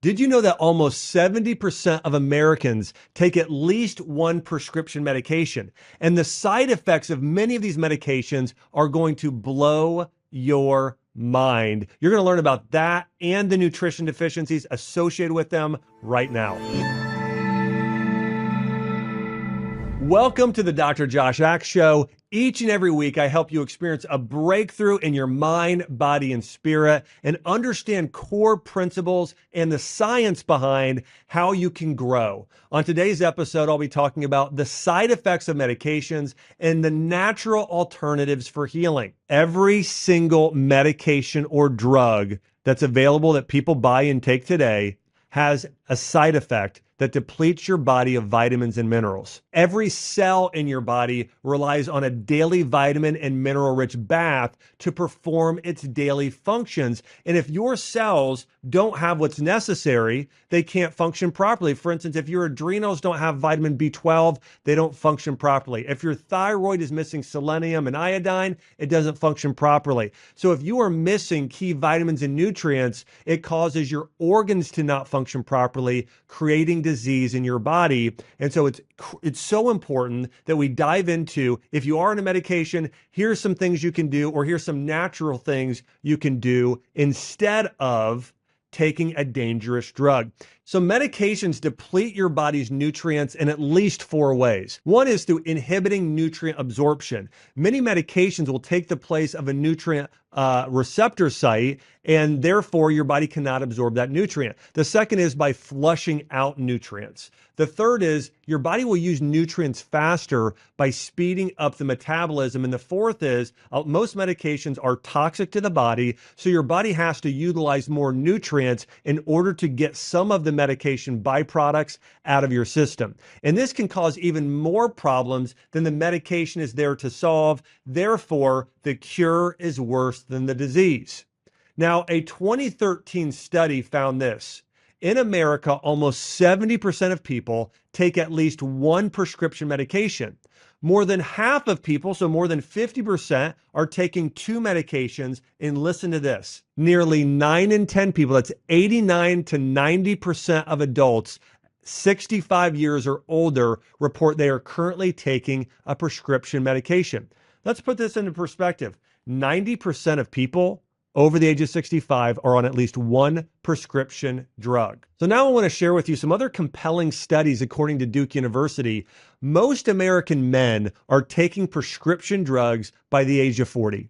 Did you know that almost 70% of Americans take at least one prescription medication? And the side effects of many of these medications are going to blow your mind. You're going to learn about that and the nutrition deficiencies associated with them right now. Welcome to the Dr. Josh Axe Show. Each and every week, I help you experience a breakthrough in your mind, body, and spirit and understand core principles and the science behind how you can grow. On today's episode, I'll be talking about the side effects of medications and the natural alternatives for healing. Every single medication or drug that's available that people buy and take today has a side effect that depletes your body of vitamins and minerals. Every cell in your body relies on a daily vitamin and mineral-rich bath to perform its daily functions. And if your cells don't have what's necessary, they can't function properly. For instance, if your adrenals don't have vitamin B12, they don't function properly. If your thyroid is missing selenium and iodine, it doesn't function properly. So if you are missing key vitamins and nutrients, it causes your organs to not function properly, creating disease in your body. And so it's so important that we dive into, if you are on a medication, here's some things you can do, or here's some natural things you can do instead of taking a dangerous drug. So medications deplete your body's nutrients in at least 4 ways. One is through inhibiting nutrient absorption. Many medications will take the place of a nutrient receptor site, and therefore your body cannot absorb that nutrient. The second is by flushing out nutrients. The third is your body will use nutrients faster by speeding up the metabolism. And the fourth is most medications are toxic to the body, so your body has to utilize more nutrients in order to get some of the medication byproducts out of your system. And this can cause even more problems than the medication is there to solve. Therefore, the cure is worse than the disease. Now, a 2013 study found this. In America, almost 70% of people take at least one prescription medication. More than half of people, so more than 50%, are taking 2 medications. And listen to this. Nearly 9 in 10 people, that's 89 to 90% of adults 65 years or older, report they are currently taking a prescription medication. Let's put this into perspective. 90% of people over the age of 65 are on at least one prescription drug. So now I want to share with you some other compelling studies. According to Duke University, most American men are taking prescription drugs by the age of 40.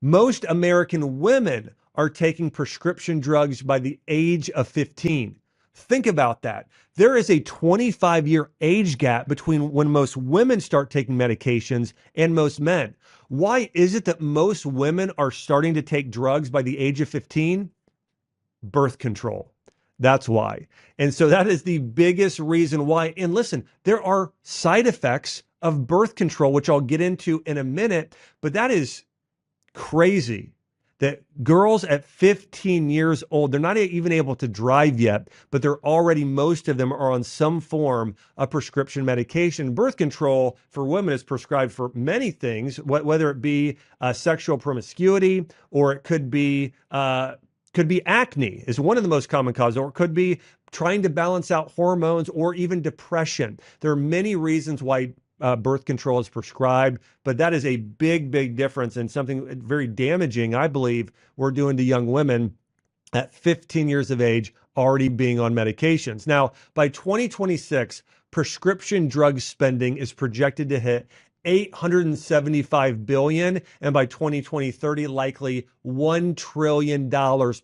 Most American women are taking prescription drugs by the age of 15. Think about that. There is a 25-year age gap between when most women start taking medications and most men. Why is it that most women are starting to take drugs by the age of 15? Birth control. That's why. And so that is the biggest reason why. And listen, there are side effects of birth control, which I'll get into in a minute, but that is crazy. That girls at 15 years old, they're not even able to drive yet, but they're already, most of them are on some form of prescription medication. Birth control for women is prescribed for many things, whether it be sexual promiscuity, or it could be acne is one of the most common causes, or it could be trying to balance out hormones, or even depression. There are many reasons why birth control is prescribed, but that is a big, big difference, and something very damaging, I believe, we're doing to young women at 15 years of age already being on medications. Now, by 2026, prescription drug spending is projected to hit $875 billion, and by 2030, likely $1 trillion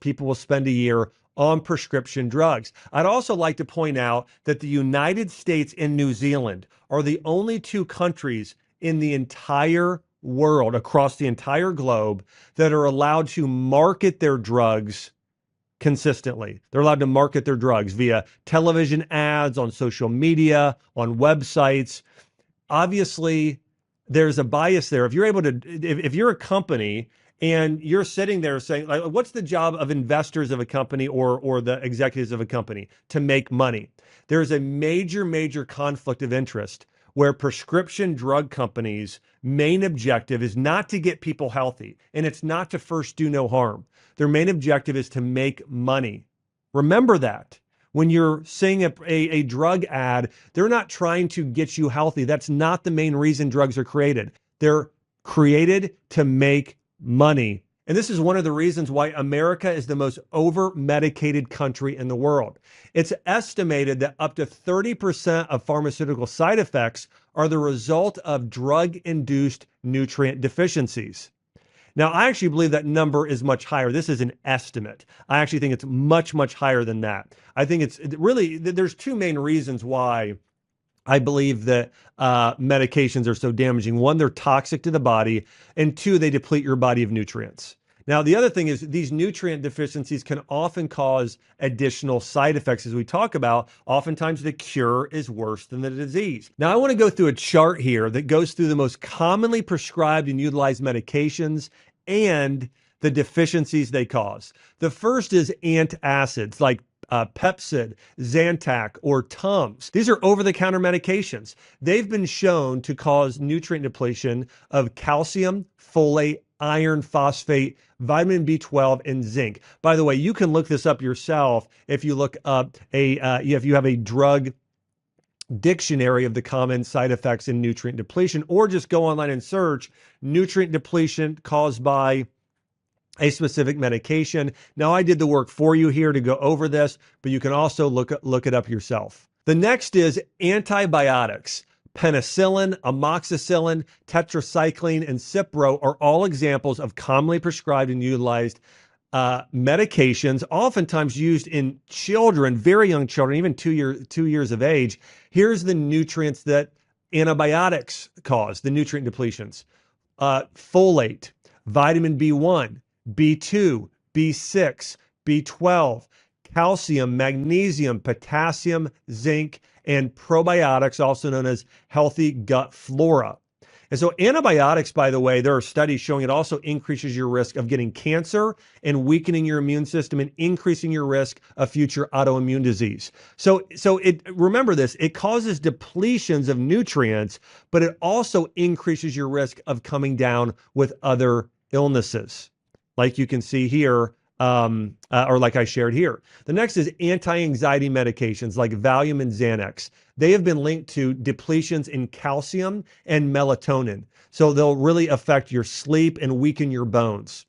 people will spend a year on prescription drugs. I'd also like to point out that the United States and New Zealand are the only 2 countries in the entire world, across the entire globe, that are allowed to market their drugs consistently. They're allowed to market their drugs via television ads, on social media, on websites. Obviously, there's a bias there. If you're able to, if you're a company and you're sitting there saying, like, what's the job of investors of a company, or the executives of a company? To make money. There's a major, major conflict of interest where prescription drug companies' main objective is not to get people healthy, and it's not to first do no harm. Their main objective is to make money. Remember that. When you're seeing a drug ad, they're not trying to get you healthy. That's not the main reason drugs are created. They're created to make money. And this is one of the reasons why America is the most over-medicated country in the world. It's estimated that up to 30% of pharmaceutical side effects are the result of drug-induced nutrient deficiencies. Now, I actually believe that number is much higher. This is an estimate. I actually think it's much, much higher than that. I think it's really, there's two main reasons why I believe that medications are so damaging. One, they're toxic to the body, and two, they deplete your body of nutrients. Now, the other thing is these nutrient deficiencies can often cause additional side effects, as we talk about. Oftentimes, the cure is worse than the disease. Now, I want to go through a chart here that goes through the most commonly prescribed and utilized medications and the deficiencies they cause. The first is antacids like Pepcid, Zantac, or Tums. These are over-the-counter medications. They've been shown to cause nutrient depletion of calcium, folate, iron, phosphate, vitamin B12, and zinc. By the way, you can look this up yourself if you look up if you have a drug dictionary of the common side effects in nutrient depletion, or just go online and search nutrient depletion caused by a specific medication. Now, I did the work for you here to go over this, but you can also look it up yourself. The next is antibiotics. Penicillin, amoxicillin, tetracycline, and Cipro are all examples of commonly prescribed and utilized medications, oftentimes used in children, very young children, even 2 years of age. Here's the nutrients that antibiotics cause, the nutrient depletions. Folate, vitamin B1, B2, B6, B12, calcium, magnesium, potassium, zinc, and probiotics, also known as healthy gut flora. And so antibiotics, by the way, there are studies showing it also increases your risk of getting cancer and weakening your immune system and increasing your risk of future autoimmune disease. So remember this, it causes depletions of nutrients, but it also increases your risk of coming down with other illnesses, like you can see here, or like I shared here. The next is anti-anxiety medications like Valium and Xanax. They have been linked to depletions in calcium and melatonin. So they'll really affect your sleep and weaken your bones.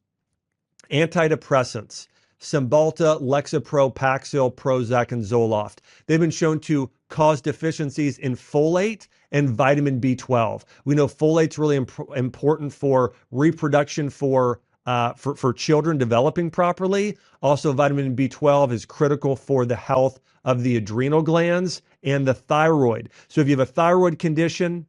Antidepressants, Cymbalta, Lexapro, Paxil, Prozac, and Zoloft. They've been shown to cause deficiencies in folate and vitamin B12. We know folate's really important for reproduction for children developing properly. Also, vitamin B12 is critical for the health of the adrenal glands and the thyroid. So if you have a thyroid condition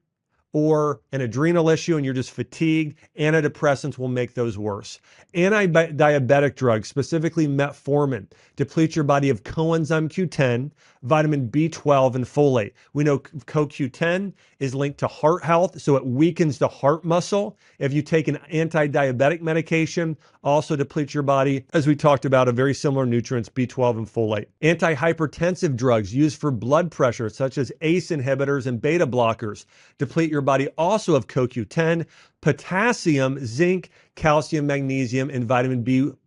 or an adrenal issue and you're just fatigued, antidepressants will make those worse. Anti-diabetic drugs, specifically metformin, deplete your body of coenzyme Q10, vitamin B12, and folate. We know CoQ10 is linked to heart health, so it weakens the heart muscle. If you take an anti-diabetic medication, also depletes your body, as we talked about, of very similar nutrients, B12 and folate. Antihypertensive drugs used for blood pressure, such as ACE inhibitors and beta blockers, deplete your body also of CoQ10, potassium, zinc, calcium, magnesium, and vitamin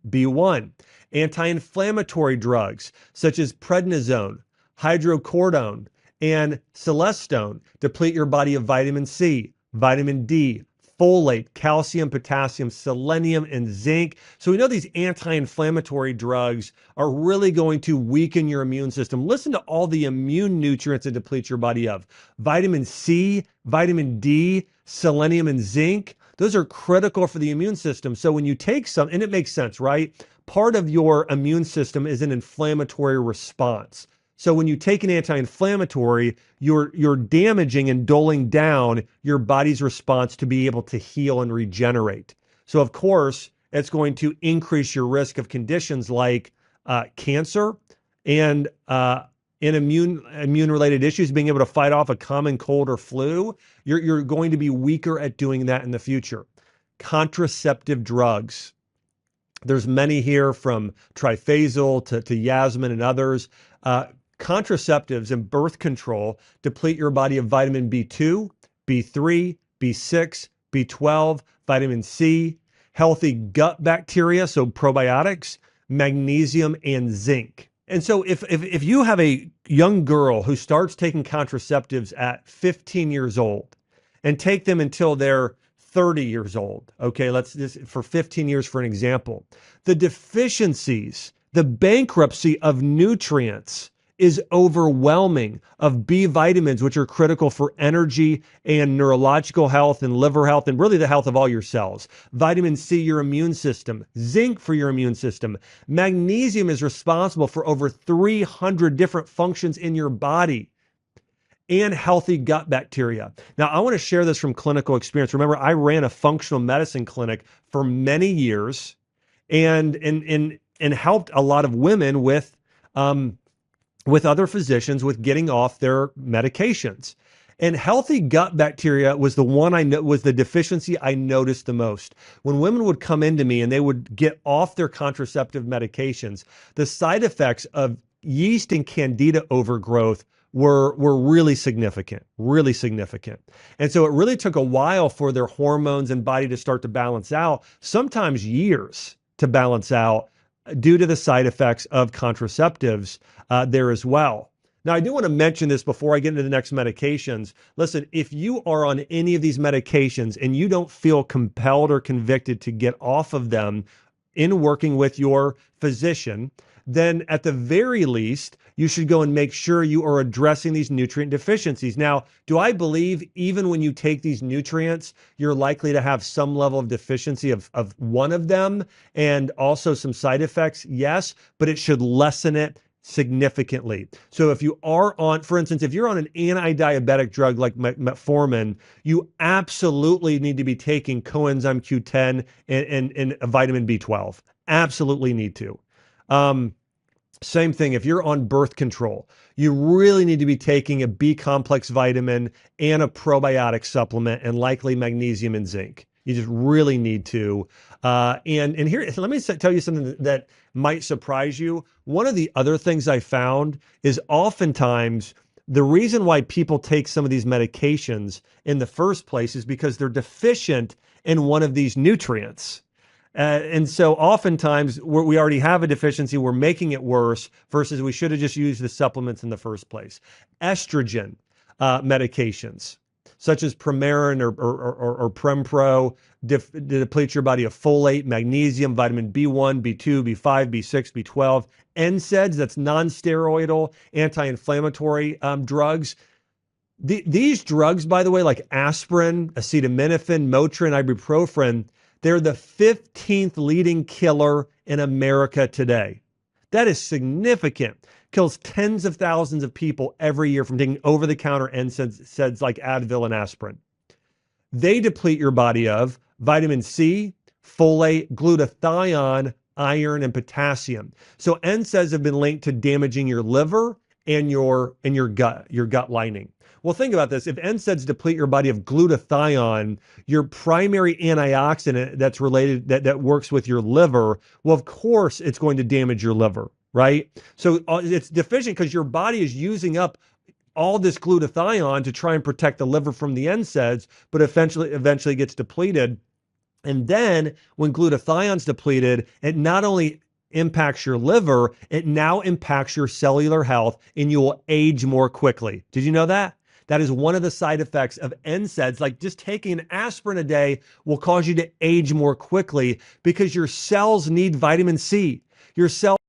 B1. Anti-inflammatory drugs, such as prednisone, hydrocodone, and celestone, deplete your body of vitamin C, vitamin D, folate, calcium, potassium, selenium, and zinc. So we know these anti-inflammatory drugs are really going to weaken your immune system. Listen to all the immune nutrients that deplete your body of. Vitamin C, vitamin D, selenium, and zinc. Those are critical for the immune system. So when you take some, and it makes sense, right? Part of your immune system is an inflammatory response. So when you take an anti-inflammatory, you're damaging and dulling down your body's response to be able to heal and regenerate. So of course, it's going to increase your risk of conditions like cancer and immune-related issues, being able to fight off a common cold or flu. You're going to be weaker at doing that in the future. Contraceptive drugs. There's many here, from Trifazil to Yasmin and others. Contraceptives and birth control deplete your body of vitamin B2, B3, B6, B12, vitamin C, healthy gut bacteria, so probiotics, magnesium, and zinc. And so if you have a young girl who starts taking contraceptives at 15 years old and take them until they're 30 years old, okay, let's just for 15 years for an example, the deficiencies, the bankruptcy of nutrients is overwhelming, of B vitamins, which are critical for energy and neurological health and liver health and really the health of all your cells. Vitamin C, your immune system. Zinc for your immune system. Magnesium is responsible for over 300 different functions in your body and healthy gut bacteria. Now, I want to share this from clinical experience. Remember, I ran a functional medicine clinic for many years and helped a lot of women with other physicians with getting off their medications. And healthy gut bacteria was the one was the deficiency I noticed the most. When women would come into me and they would get off their contraceptive medications, the side effects of yeast and candida overgrowth were really significant, really significant. And so it really took a while for their hormones and body to start to balance out, sometimes years to balance out due to the side effects of contraceptives there as well. Now, I do want to mention this before I get into the next medications. Listen, if you are on any of these medications and you don't feel compelled or convicted to get off of them in working with your physician, then at the very least, you should go and make sure you are addressing these nutrient deficiencies. Now, do I believe even when you take these nutrients, you're likely to have some level of deficiency of one of them and also some side effects? Yes, but it should lessen it significantly. So if you are on, for instance, if you're on an anti-diabetic drug like metformin, you absolutely need to be taking coenzyme Q10 and a vitamin B12. Absolutely need to. Same thing, if you're on birth control, you really need to be taking a B complex vitamin and a probiotic supplement and likely magnesium and zinc. You just really need to. And here, let me tell you something that might surprise you. One of the other things I found is oftentimes the reason why people take some of these medications in the first place is because they're deficient in one of these nutrients. And so oftentimes we already have a deficiency, we're making it worse versus we should have just used the supplements in the first place. Estrogen medications, such as Premarin or Prempro, deplete your body of folate, magnesium, vitamin B1, B2, B5, B6, B12. NSAIDs, that's non-steroidal anti-inflammatory drugs. These drugs, by the way, like aspirin, acetaminophen, Motrin, ibuprofen, they're the 15th leading killer in America today. That is significant. Kills tens of thousands of people every year from taking over-the-counter NSAIDs like Advil and aspirin. They deplete your body of vitamin C, folate, glutathione, iron, and potassium. So NSAIDs have been linked to damaging your liver and your gut lining. Well, think about this. If NSAIDs deplete your body of glutathione, your primary antioxidant that's related, that works with your liver, well, of course, it's going to damage your liver, right? So it's deficient because your body is using up all this glutathione to try and protect the liver from the NSAIDs, but eventually gets depleted. And then when glutathione's depleted, it not only impacts your liver, it now impacts your cellular health and you will age more quickly. Did you know that? That is one of the side effects of NSAIDs. Like just taking an aspirin a day will cause you to age more quickly because your cells need vitamin C. Your cells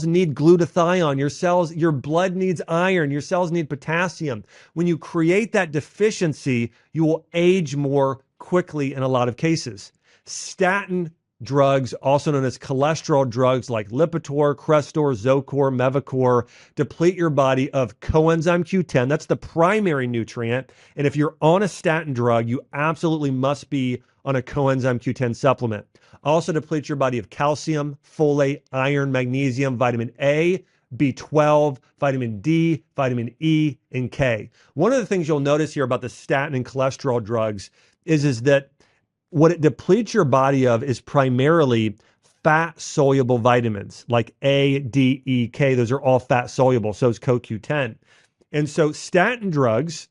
need glutathione, your blood needs iron, your cells need potassium. When you create that deficiency, you will age more quickly in a lot of cases. Statin drugs, also known as cholesterol drugs like Lipitor, Crestor, Zocor, Mevacor, deplete your body of coenzyme Q10. That's the primary nutrient. And if you're on a statin drug, you absolutely must be on a coenzyme Q10 supplement. Also deplete your body of calcium, folate, iron, magnesium, vitamin A, B12, vitamin D, vitamin E, and K. One of the things you'll notice here about the statin and cholesterol drugs is that what it depletes your body of is primarily fat soluble vitamins like A, D, E, K. Those are all fat soluble. So is CoQ10. And so statin drugs,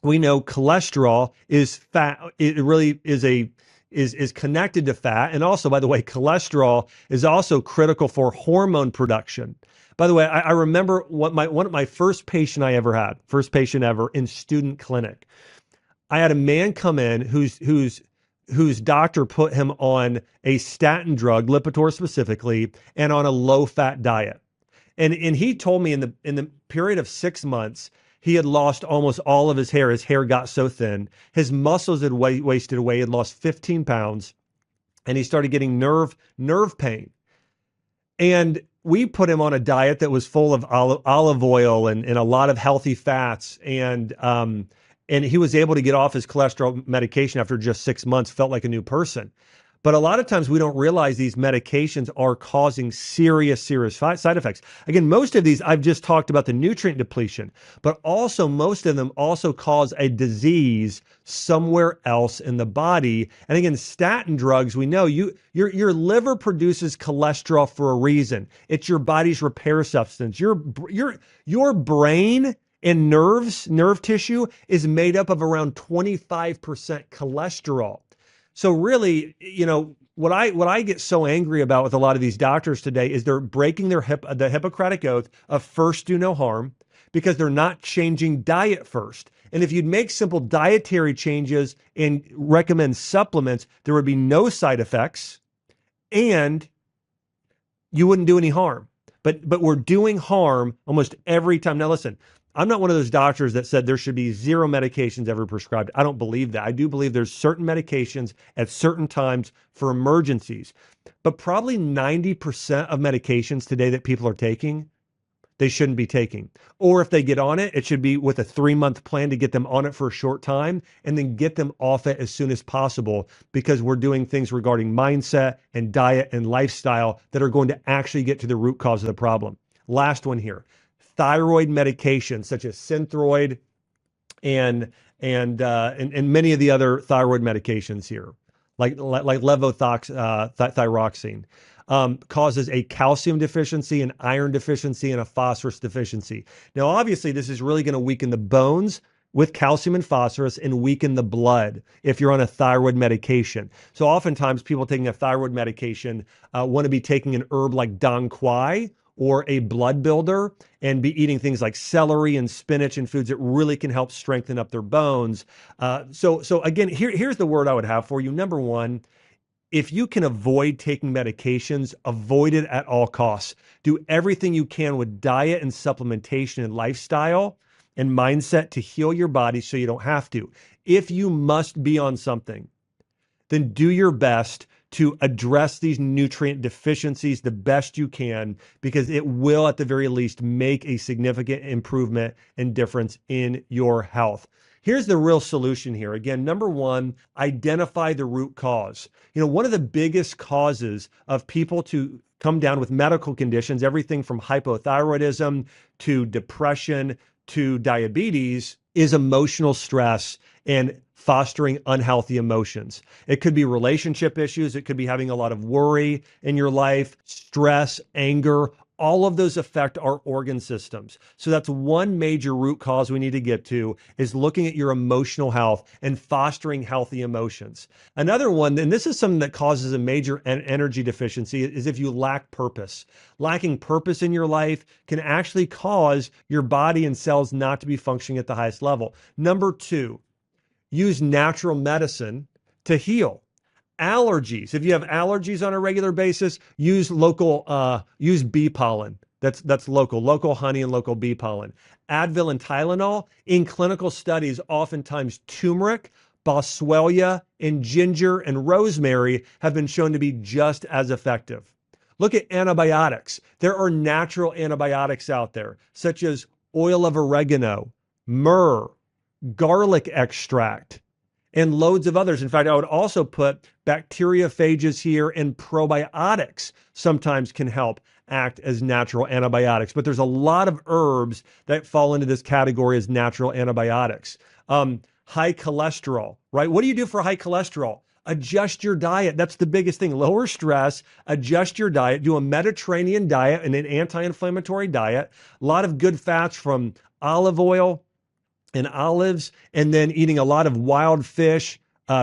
we know cholesterol is fat. It really is connected to fat. And also, by the way, cholesterol is also critical for hormone production. By the way, I remember one of my first patient ever in student clinic. I had a man come in whose doctor put him on a statin drug, Lipitor specifically, and on a low-fat diet. And he told me in the period of 6 months, he had lost almost all of his hair. His hair got so thin. His muscles had wasted away. He had lost 15 pounds, and he started getting nerve pain. And we put him on a diet that was full of olive oil and a lot of healthy fats, and he was able to get off his cholesterol medication after just 6 months, felt like a new person. But a lot of times we don't realize these medications are causing serious side effects. Again, most of these, I've just talked about the nutrient depletion, but also most of them also cause a disease somewhere else in the body. And again, statin drugs, we know your liver produces cholesterol for a reason. It's your body's repair substance. Your brain and nerve tissue is made up of around 25% cholesterol. So really, what I get so angry about with a lot of these doctors today is they're breaking the Hippocratic oath of first do no harm because they're not changing diet first. And if you'd make simple dietary changes and recommend supplements, there would be no side effects and you wouldn't do any harm. But we're doing harm almost every time. Now listen, I'm not one of those doctors that said there should be 0 medications ever prescribed. I don't believe that. I do believe there's certain medications at certain times for emergencies. But probably 90% of medications today that people are taking, they shouldn't be taking. Or if they get on it, it should be with a 3-month plan to get them on it for a short time and then get them off it as soon as possible because we're doing things regarding mindset and diet and lifestyle that are going to actually get to the root cause of the problem. Last one here. Thyroid medications such as Synthroid and many of the other thyroid medications here, like levothyroxine, causes a calcium deficiency, an iron deficiency, and a phosphorus deficiency. Now, obviously, this is really going to weaken the bones with calcium and phosphorus and weaken the blood if you're on a thyroid medication. So oftentimes people taking a thyroid medication want to be taking an herb like Dong Quai or a blood builder and be eating things like celery and spinach and foods that really can help strengthen up their bones. So again, here's the word I would have for you. Number one, if you can avoid taking medications, avoid it at all costs. Do everything you can with diet and supplementation and lifestyle and mindset to heal your body so you don't have to. If you must be on something, then do your best to address these nutrient deficiencies the best you can, because it will at the very least make a significant improvement and difference in your health. Here's the real solution here. Again, number one, identify the root cause. One of the biggest causes of people to come down with medical conditions, everything from hypothyroidism to depression to diabetes, is emotional stress and fostering unhealthy emotions. It could be relationship issues. It could be having a lot of worry in your life, stress, anger. All of those affect our organ systems. So that's one major root cause we need to get to, is looking at your emotional health and fostering healthy emotions. Another one, and this is something that causes a major energy deficiency, is if you lack purpose. Lacking purpose in your life can actually cause your body and cells not to be functioning at the highest level. Number two, use natural medicine to heal. Allergies. If you have allergies on a regular basis, use bee pollen. That's local honey and local bee pollen. Advil and Tylenol. In clinical studies, oftentimes turmeric, boswellia, and ginger and rosemary have been shown to be just as effective. Look at antibiotics. There are natural antibiotics out there, such as oil of oregano, myrrh, garlic extract, and loads of others. In fact, I would also put bacteriophages here, and probiotics sometimes can help act as natural antibiotics. But there's a lot of herbs that fall into this category as natural antibiotics. High cholesterol, right? What do you do for high cholesterol? Adjust your diet. That's the biggest thing. Lower stress, adjust your diet, do a Mediterranean diet and an anti-inflammatory diet. A lot of good fats from olive oil and olives, and then eating a lot of wild fish,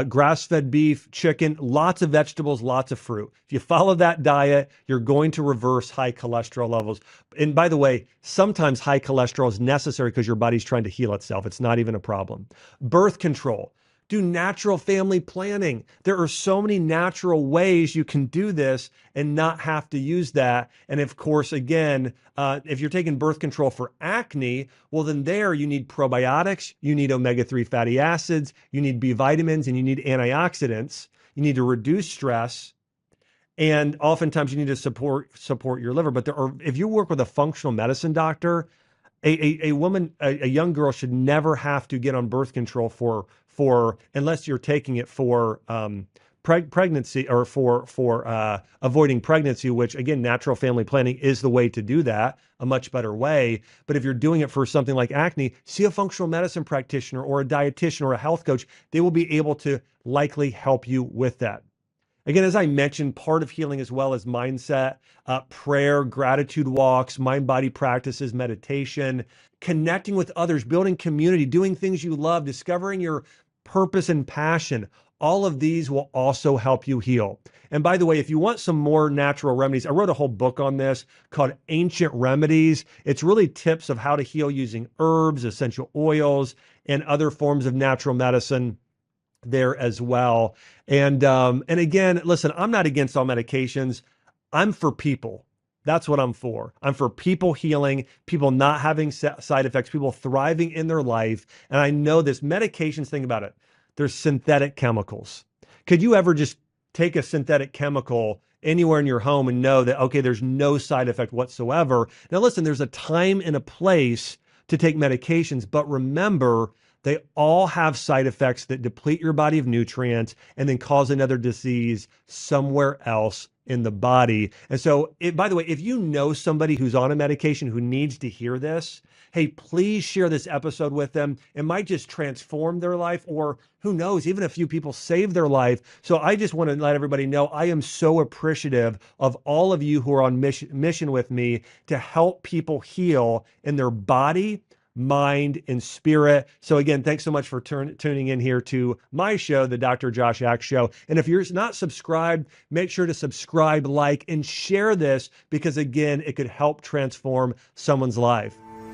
grass-fed beef, chicken, lots of vegetables, lots of fruit. If you follow that diet, you're going to reverse high cholesterol levels. And by the way, sometimes high cholesterol is necessary because your body's trying to heal itself. It's not even a problem. Birth control. Do natural family planning. There are so many natural ways you can do this and not have to use that. And of course, again, if you're taking birth control for acne, well, then there you need probiotics, you need omega-3 fatty acids, you need B vitamins, and you need antioxidants. You need to reduce stress. And oftentimes you need to support your liver. But if you work with a functional medicine doctor, a woman, a young girl should never have to get on birth control for unless you're taking it for pregnancy or for avoiding pregnancy, which again, natural family planning is the way to do that, a much better way. But if you're doing it for something like acne, see a functional medicine practitioner or a dietitian or a health coach. They will be able to likely help you with that. Again, as I mentioned, part of healing as well as mindset, prayer, gratitude walks, mind-body practices, meditation, connecting with others, building community, doing things you love, discovering your purpose and passion. All of these will also help you heal. And by the way, if you want some more natural remedies, I wrote a whole book on this called Ancient Remedies. It's really tips of how to heal using herbs, essential oils, and other forms of natural medicine there as well. And again, listen, I'm not against all medications. I'm for people. That's what I'm for. I'm for people healing, people not having side effects, people thriving in their life. And I know this medications, think about it. There's synthetic chemicals. Could you ever just take a synthetic chemical anywhere in your home and know that, okay, there's no side effect whatsoever? Now, listen, there's a time and a place to take medications, but remember, they all have side effects that deplete your body of nutrients and then cause another disease somewhere else in the body. And so, by the way, if you know somebody who's on a medication who needs to hear this, hey, please share this episode with them. It might just transform their life, or who knows, even a few people save their life. So I just want to let everybody know I am so appreciative of all of you who are on mission with me to help people heal in their body, mind, and spirit. So again, thanks so much for tuning in here to my show, the Dr. Josh Axe Show. And if you're not subscribed, make sure to subscribe, like, and share this, because again, it could help transform someone's life.